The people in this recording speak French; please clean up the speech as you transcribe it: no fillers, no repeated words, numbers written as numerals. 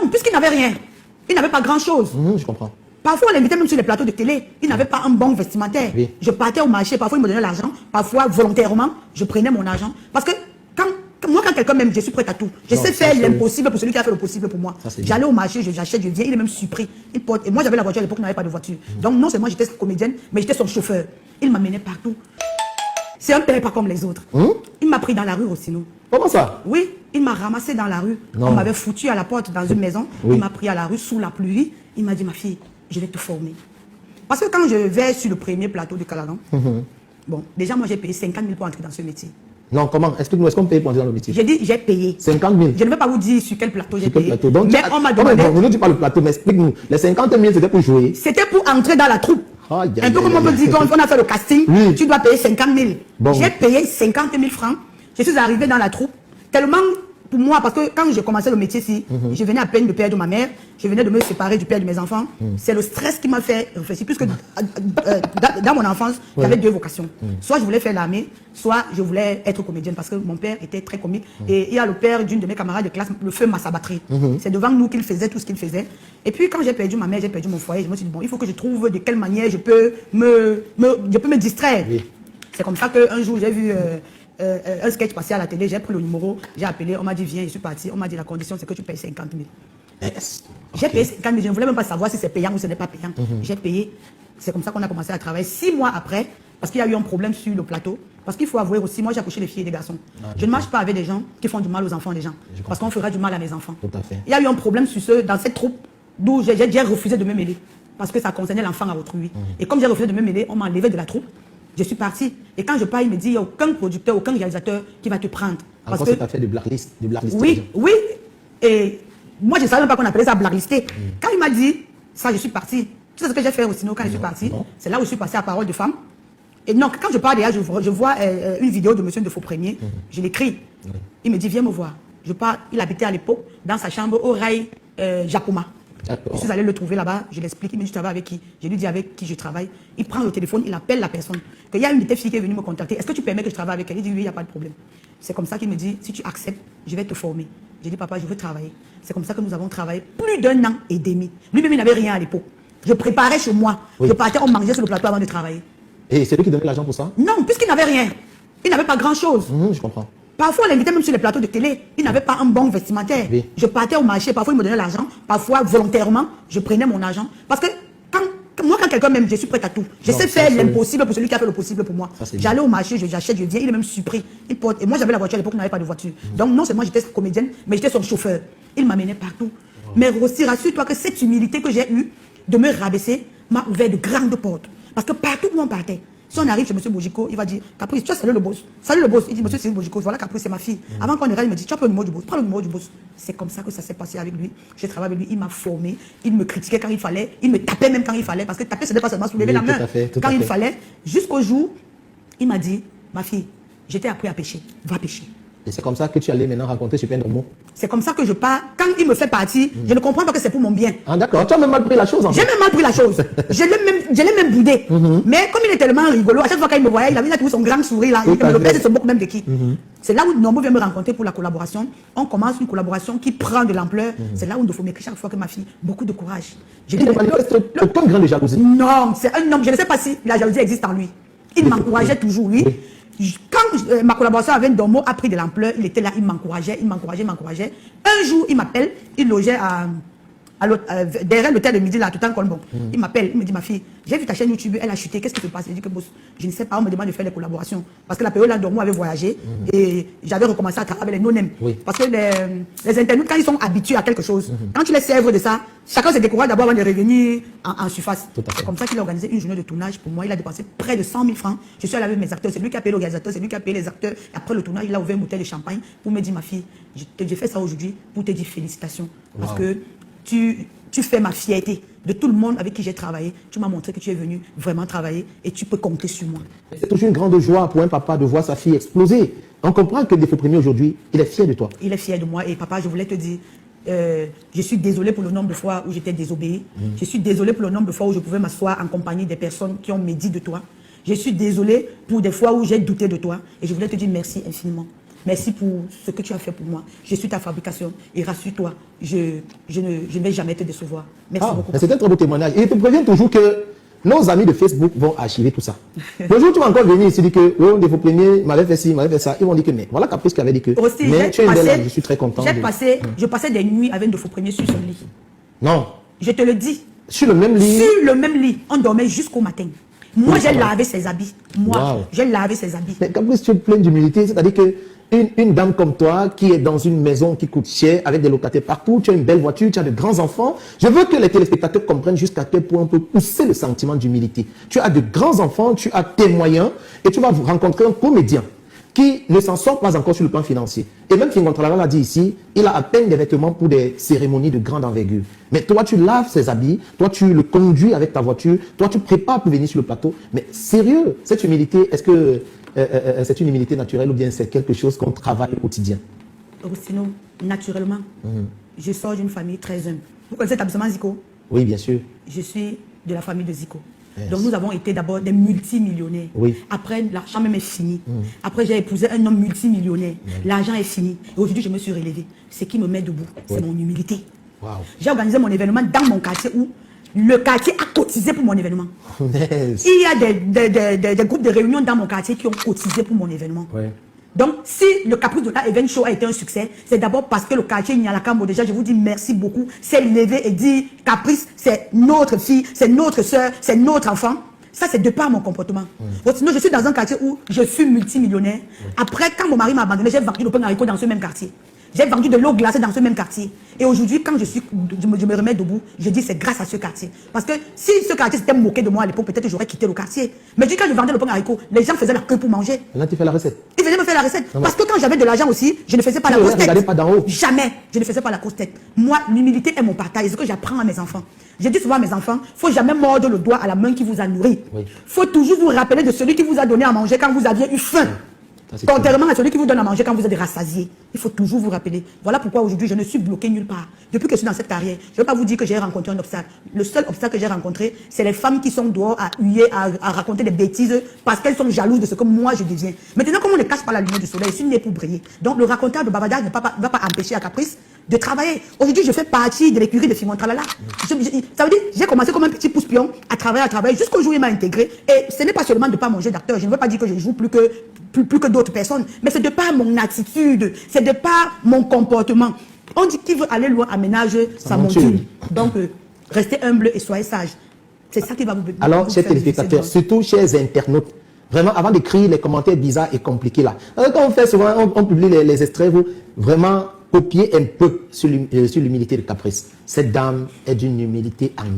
Non, puisqu'il n'avait rien. Il n'avait pas grand-chose. Je comprends. Parfois, on l'invitait même sur les plateaux de télé. Il n'avait pas un bon vestimentaire. Oui. Je partais au marché, parfois il me donnait l'argent. Parfois, volontairement, je prenais mon argent. Parce que moi, quand quelqu'un m'aime, je suis prête à tout. Je sais faire l'impossible pour celui qui a fait le possible pour moi. J'allais au marché, j'achète, je viens, il est même surpris. Il porte, et moi, j'avais la voiture à l'époque, il n'avait pas de voiture. Donc, non seulement j'étais comédienne, mais j'étais son chauffeur. Il m'amenait partout. C'est un père pas comme les autres. Il m'a pris dans la rue aussi, nous. Comment ça? Oui, il m'a ramassé dans la rue. Non. On m'avait foutu à la porte dans une maison. Oui. Il m'a pris à la rue sous la pluie. Il m'a dit, ma fille, je vais te former. Parce que quand je vais sur le premier plateau de Caladan, bon, déjà moi j'ai payé 50 000 pour entrer dans ce métier. Non, comment? Explique-nous, est-ce qu'on paye pour entrer dans le métier? J'ai dit, j'ai payé. 50 000. Je ne vais pas vous dire sur quel plateau j'ai Sur quel payé. plateau? Donc, mais on m'a demandé. Non, ne dis pas le plateau, mais explique-nous. Les 50 000, c'était pour jouer. C'était pour entrer dans la troupe. Aïe, Un peu comme on peut dire qu'on a fait le casting, Oui. tu dois payer 50 000. Bon. J'ai payé 50 000 francs. Je suis arrivé dans la troupe. Tellement pour moi, parce que quand j'ai commencé le métier-ci, je venais à peine de perdre ma mère, je venais de me séparer du père de mes enfants. C'est le stress qui m'a fait réfléchir, puisque dans mon enfance, j'avais deux vocations. Soit je voulais faire l'armée, soit je voulais être comédienne, parce que mon père était très comique. Et il y a le père d'une de mes camarades de classe, le feu Massabatterie. C'est devant nous qu'il faisait tout ce qu'il faisait. Et puis quand j'ai perdu ma mère, j'ai perdu mon foyer, je me suis dit, bon, il faut que je trouve de quelle manière je peux me distraire. Oui. C'est comme ça qu'un jour, j'ai vu un sketch passé à la télé, j'ai pris le numéro, j'ai appelé, on m'a dit viens, je suis parti, on m'a dit la condition c'est que tu payes 50 000. Yes. J'ai payé 50 000, je ne voulais même pas savoir si c'est payant ou ce n'est pas payant. J'ai payé, c'est comme ça qu'on a commencé à travailler 6 mois après, parce qu'il y a eu un problème sur le plateau, parce qu'il faut avouer aussi, moi j'ai accouché des filles et des garçons. Je ne marche pas avec des gens qui font du mal aux enfants des gens, parce qu'on fera du mal à mes enfants. Tout à fait. Il y a eu un problème sur dans cette troupe, d'où j'ai refusé de me mêler, parce que ça concernait l'enfant à autrui. Et comme j'ai refusé de me mêler, on m'a enlevé de la troupe. Je suis parti. Et quand je pars, il me dit, il n'y a aucun producteur, aucun réalisateur qui va te prendre. Parce que tu as fait du blacklist. Oui, oui. Et moi, je ne savais même pas qu'on appelait ça blacklisté. Quand il m'a dit, ça, je suis parti. Tu sais ce que j'ai fait aussi, quand je suis parti? C'est là où je suis passé à Parole de Femme. Et non, quand je pars derrière, je vois une vidéo de Monsieur de Faux-Premier. Je l'écris. Il me dit, viens me voir. Je pars, il habitait à l'époque dans sa chambre au rail Jacoma. Je suis allé le trouver là-bas, je l'explique, il me dit tu travailles avec qui? Je lui dis avec qui je travaille. Il prend le téléphone, il appelle la personne. Il y a une de tes filles qui est venue me contacter. Est-ce que tu permets que je travaille avec elle? Il dit oui, il n'y a pas de problème. C'est comme ça qu'il me dit si tu acceptes, je vais te former. J'ai dit papa, je veux travailler. C'est comme ça que nous avons travaillé plus d'1 an et demi. Lui-même, il n'avait rien à l'époque. Je préparais chez moi. Je partais, on mangeait sur le plateau avant de travailler. Et c'est lui qui donnait l'argent pour ça? Non, puisqu'il n'avait rien. Il n'avait pas grand-chose. Je comprends. Parfois, on l'invitait même sur les plateaux de télé. Il n'avait pas un bon vestimentaire. Oui. Je partais au marché, parfois il me donnait l'argent, parfois volontairement, je prenais mon argent. Parce que moi, quand quelqu'un m'aime, je suis prête à tout. Je sais faire l'impossible pour celui qui a fait le possible pour moi. J'allais au marché, j'achète, je viens, il est même surpris. Il porte, et moi, j'avais la voiture à l'époque, il n'avait pas de voiture. Donc, non seulement j'étais comédienne, mais j'étais son chauffeur. Il m'amenait partout. Mais aussi, rassure-toi que cette humilité que j'ai eue de me rabaisser m'a ouvert de grandes portes. Parce que partout où on partait, si on arrive chez M. Bojiko, il va dire Caprice, tu as salué le boss. Salut le boss. Il dit monsieur Cyril Bojiko, voilà Caprice, c'est ma fille. Avant qu'on arrive, il me dit tu as pris le numéro du boss. Prends le numéro du boss. C'est comme ça que ça s'est passé avec lui. J'ai travaillé avec lui, il m'a formé, il me critiquait quand il fallait, il me tapait même quand il fallait. Parce que taper, ce n'est pas seulement soulever la main. Quand il fallait, jusqu'au jour, il m'a dit ma fille, je t'ai appris à pêcher, va pêcher. Et c'est comme ça que tu allais maintenant rencontrer Super Normo. C'est comme ça que je pars. Quand il me fait partir, je ne comprends pas que c'est pour mon bien. Ah d'accord, tu as même mal pris la chose en fait. J'ai même mal pris la chose. Je l'ai même boudé. Mais comme il est tellement rigolo, à chaque fois qu'il me voyait, il avait toujours son grand sourire là. Le père se moque même de qui. C'est là où Normo vient me rencontrer pour la collaboration. On commence une collaboration qui prend de l'ampleur. C'est là où il faut m'écrire chaque fois que ma fille, beaucoup de courage. Il ne manifeste aucun grain de jalousie. Non, c'est un homme. Je ne sais pas si la jalousie existe en lui. Il m'encourageait toujours, lui. Quand ma collaboration avec Normo a pris de l'ampleur, il était là, il m'encourageait. Un jour, il m'appelle, il logeait derrière l'hôtel de midi, là, tout en Colbon. Il m'appelle, il me dit, ma fille, j'ai vu ta chaîne YouTube, elle a chuté, qu'est-ce qui se passe? Je dis que boss, je ne sais pas, on me demande de faire des collaborations. Parce que la période là, Normo avait voyagé et j'avais recommencé à travailler avec les no-name. Parce que les internautes, quand ils sont habitués à quelque chose, quand tu les serves de ça, chacun se décourage d'abord avant de revenir en surface. C'est comme ça qu'il a organisé une journée de tournage pour moi. Il a dépensé près de 100 000 francs. Je suis allé avec mes acteurs, c'est lui qui a payé l'organisateur, c'est lui qui a payé les acteurs. Et après le tournage, il a ouvert une bouteille de champagne pour me dire, ma fille, j'ai fait ça aujourd'hui pour te dire félicitations. Parce que tu fais ma fierté de tout le monde avec qui j'ai travaillé. Tu m'as montré que tu es venu vraiment travailler et tu peux compter sur moi. C'est toujours une grande joie pour un papa de voir sa fille exploser. On comprend que Des Faux-Premiers aujourd'hui, il est fier de toi. Il est fier de moi. Et papa, je voulais te dire, je suis désolé pour le nombre de fois où j'étais désobéi. Je suis désolé pour le nombre de fois où je pouvais m'asseoir en compagnie des personnes qui ont médit de toi. Je suis désolé pour des fois où j'ai douté de toi. Et je voulais te dire merci infiniment. Merci pour ce que tu as fait pour moi. Je suis ta fabrication. Et rassure-toi, je ne vais jamais te décevoir. Merci beaucoup. C'est un très beau témoignage. Et il te prévient toujours que nos amis de Facebook vont archiver tout ça. Le jour où tu vas encore venir ici dire que oh, de vos premiers m'avaient fait ci, m'avaient fait ça, ils vont dire que mais voilà Caprice qui avait dit que Aussi, mais tu es une belle, je suis très content. Je passais des nuits avec de faux premiers sur son lit. Non. Je te le dis. Sur le même lit. Sur le même lit. On dormait jusqu'au matin. Moi, j'ai lavé ses habits. Moi, j'ai lavé ses habits. Mais Caprice, tu es plein d'humilité. C'est-à-dire que une dame comme toi, qui est dans une maison qui coûte cher, avec des locataires partout, tu as une belle voiture, tu as de grands enfants. Je veux que les téléspectateurs comprennent jusqu'à quel point on peut pousser le sentiment d'humilité. Tu as de grands enfants, tu as tes moyens, et tu vas rencontrer un comédien qui ne s'en sort pas encore sur le plan financier. Et même Fingontrala l'a dit ici, il a à peine des vêtements pour des cérémonies de grande envergure. Mais toi, tu laves ses habits, toi, tu le conduis avec ta voiture, toi, tu prépares pour venir sur le plateau. Mais sérieux, cette humilité, est-ce que c'est une humilité naturelle ou bien c'est quelque chose qu'on travaille au quotidien? Sinon, naturellement, je sors d'une famille très humble. Vous connaissez l'établissement Zico? Oui, bien sûr. Je suis de la famille de Zico. Yes. Donc nous avons été d'abord des multimillionnaires. Oui. Après, l'argent même est fini. Après, j'ai épousé un homme multimillionnaire. L'argent est fini. Et aujourd'hui, je me suis relevé. Ce qui me met debout, c'est mon humilité. Wow. J'ai organisé mon événement dans mon quartier où le quartier a cotisé pour mon événement. Yes. Il y a des groupes de réunion dans mon quartier qui ont cotisé pour mon événement. Ouais. Donc, si le Caprice Dona Event Show a été un succès, c'est d'abord parce que le quartier Nyalakamo, déjà, je vous dis merci beaucoup, s'est levé et dit, Caprice, c'est notre fille, c'est notre soeur, c'est notre enfant. Ça, c'est de par mon comportement. Sinon, je suis dans un quartier où je suis multimillionnaire. Après, quand mon mari m'a abandonné, j'ai vendu le pain haricot dans ce même quartier. J'ai vendu de l'eau glacée dans ce même quartier. Et aujourd'hui, quand je me remets debout, je dis c'est grâce à ce quartier. Parce que si ce quartier s'était moqué de moi à l'époque, peut-être que j'aurais quitté le quartier. Mais quand je vendais le pain haricot, les gens faisaient la queue pour manger. Là, tu fais la recette. Ils venaient me faire la recette. Parce que quand j'avais de l'argent aussi, je ne faisais pas la grosse tête. Pas d'en haut. Jamais. Je ne faisais pas la grosse tête. Moi, l'humilité est mon partage. C'est ce que j'apprends à mes enfants. Je dis souvent à mes enfants, il ne faut jamais mordre le doigt à la main qui vous a nourri. Il faut toujours vous rappeler de celui qui vous a donné à manger quand vous aviez eu faim. Contrairement à celui qui vous donne à manger quand vous êtes rassasié. Il faut toujours vous rappeler. Voilà pourquoi aujourd'hui je ne suis bloqué nulle part. Depuis que je suis dans cette carrière, je ne vais pas vous dire que j'ai rencontré un obstacle. Le seul obstacle que j'ai rencontré, c'est les femmes qui sont dehors à huer, à raconter des bêtises parce qu'elles sont jalouses de ce que moi je deviens. Maintenant, comme on ne cache pas la lumière du soleil, je suis né pour briller. Donc le raconteur de bavardage ne va pas empêcher à Caprice de travailler. Aujourd'hui, je fais partie de l'écurie de Fingontrala. Ça veut dire, j'ai commencé comme un petit pouce-pion à travailler jusqu'au jour où il m'a intégré. Et ce n'est pas seulement de ne pas manger d'acteur. Je ne veux pas dire que je joue plus que d'autres personnes. Mais c'est de par mon attitude. C'est de par mon comportement. On dit qu'il veut aller loin aménage sa monture. Donc, restez humble et soyez sage. C'est ça qui va vous... Alors, chers téléspectateurs, surtout chers internautes, vraiment, avant d'écrire les commentaires bizarres et compliqués là, quand on fait souvent, on publie les extraits, vous vraiment copiez un peu sur l'humilité de Caprice. Cette dame est d'une humilité en